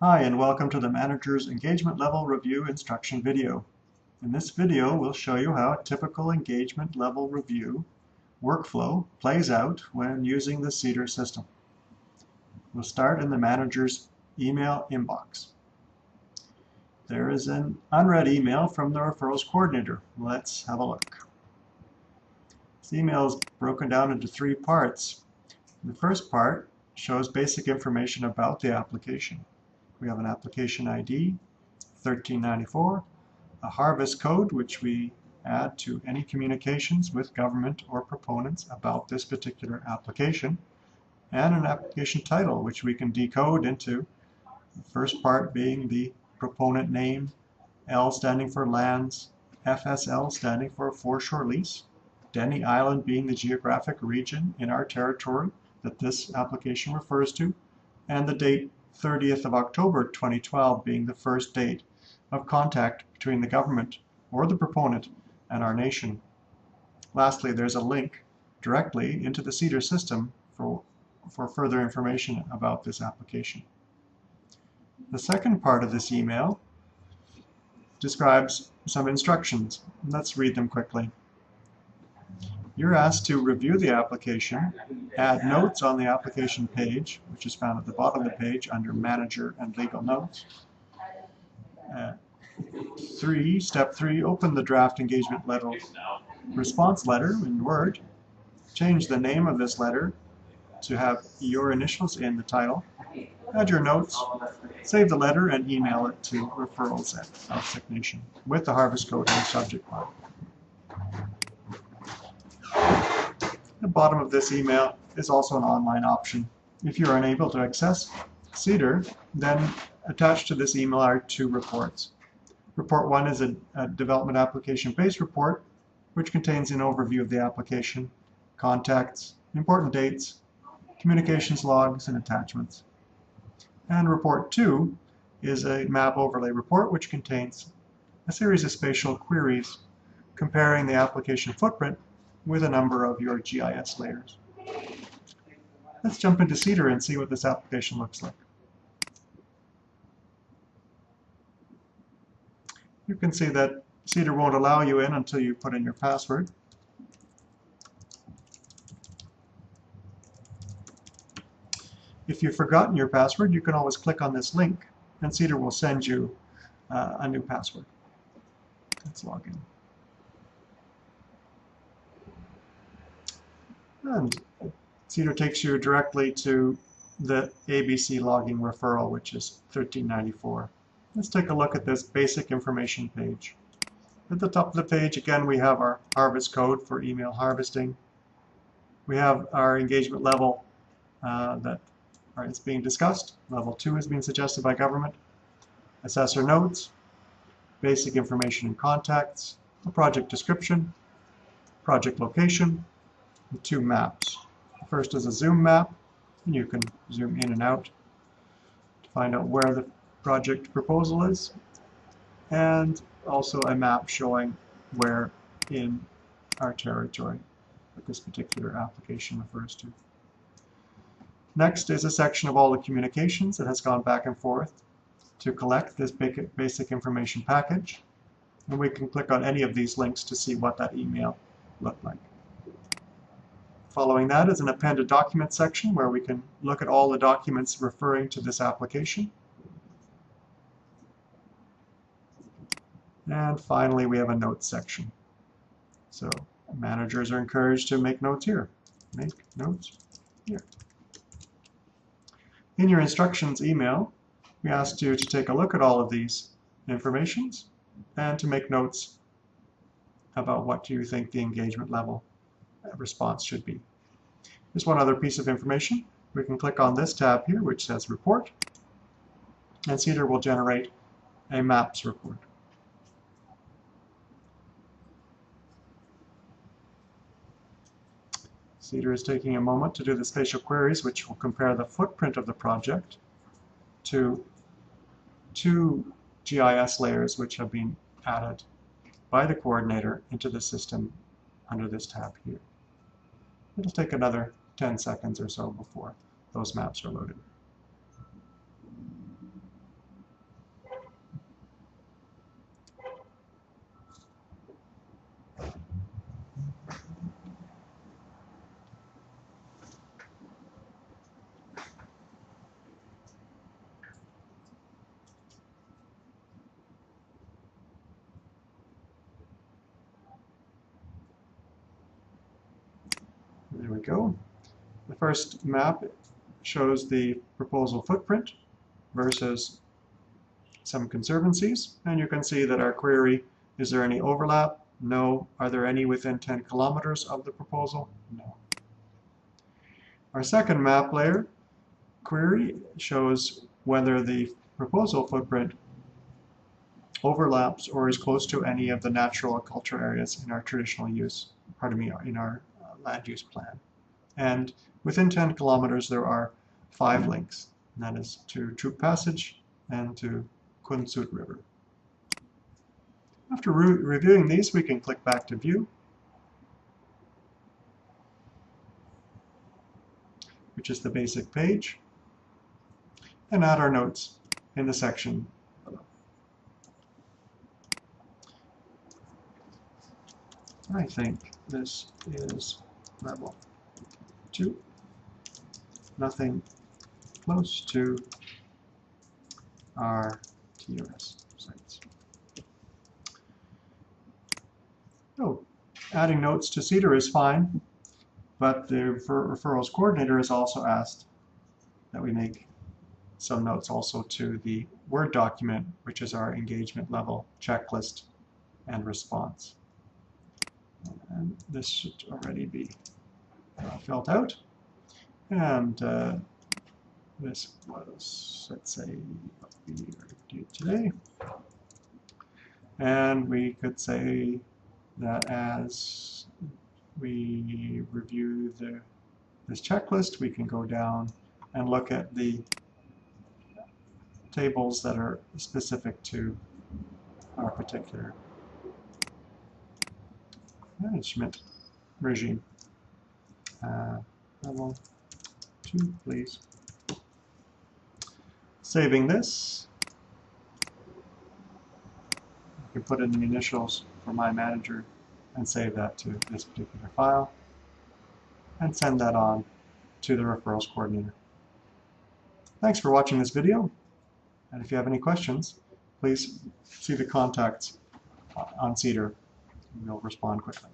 Hi, and welcome to the Manager's Engagement Level Review instruction video. In this video, we'll show you how a typical engagement level review workflow plays out when using the CEDAR system. We'll start in the manager's email inbox. There is an unread email from the referrals coordinator. Let's have a look. This email is broken down into three parts. The first part shows basic information about the application. We have an application ID, 1394, a harvest code, which we add to any communications with government or proponents about this particular application, and an application title, which we can decode into the first part being the proponent name, L standing for lands, FSL standing for foreshore lease, Denny Island being the geographic region in our territory that this application refers to, and the date 30th of October 2012 being the first date of contact between the government or the proponent and our nation. Lastly, there's a link directly into the CEDAR system for further information about this application. The second part of this email describes some instructions. Let's read them quickly. You're asked to review the application, add notes on the application page, which is found at the bottom of the page under Manager and Legal Notes. Step 3, open the draft engagement letter response letter in Word. Change the name of this letter to have your initials in the title. Add your notes, save the letter, and email it to referrals@Signation with the harvest code in the subject line. The bottom of this email is also an online option. If you're unable to access CEDAR, then attached to this email are two reports. Report 1 is a development application-based report, which contains an overview of the application, contacts, important dates, communications logs, and attachments. And Report 2 is a map overlay report, which contains a series of spatial queries comparing the application footprint with a number of your GIS layers. Let's jump into CEDAR and see what this application looks like. You can see that CEDAR won't allow you in until you put in your password. If you've forgotten your password, you can always click on this link and CEDAR will send you a new password. Let's log in. And CEDAR takes you directly to the ABC logging referral, which is 1394. Let's take a look at this basic information page. At the top of the page, again, we have our harvest code for email harvesting. We have our engagement level that is being discussed. Level 2 is being suggested by government. Assessor notes, basic information and contacts, a project description, project location, and two maps. The first is a zoom map, and you can zoom in and out to find out where the project proposal is, and also a map showing where in our territory that this particular application refers to. Next is a section of all the communications that has gone back and forth to collect this basic information package, and we can click on any of these links to see what that email looked like. Following that is an appended document section where we can look at all the documents referring to this application. And finally, we have a notes section. So managers are encouraged to make notes here. Make notes here. In your instructions email, we asked you to take a look at all of these informations and to make notes about what you think the engagement level response should be. There's one other piece of information. We can click on this tab here, which says Report, and CEDAR will generate a MAPS report. CEDAR is taking a moment to do the spatial queries, which will compare the footprint of the project to two GIS layers which have been added by the coordinator into the system under this tab here. It'll take another 10 seconds or so before those maps are loaded. go. The first map shows the proposal footprint versus some conservancies, and you can see that our query, is there any overlap? No. Are there any within 10 kilometers of the proposal? No. Our second map layer query shows whether the proposal footprint overlaps or is close to any of the natural culture areas in our traditional use, in our land use plan. And within 10 kilometers there are 5 links, and that is to Troop Passage and to Kunsut River. After reviewing these, we can click back to View, which is the basic page, and add our notes in the section below. I think this is level 2. Nothing close to our TRS sites. So, adding notes to CEDAR is fine, but the referrals coordinator has also asked that we make some notes also to the Word document, which is our engagement level checklist and response. And this should already be filled out. And this was, let's say, what we reviewed today. And we could say that as we review this checklist, we can go down and look at the tables that are specific to our particular management regime. Level 2, please. Saving this, I can put in the initials for my manager and save that to this particular file and send that on to the referrals coordinator. Thanks for watching this video, and if you have any questions, please see the contacts on CEDAR. We'll respond quickly.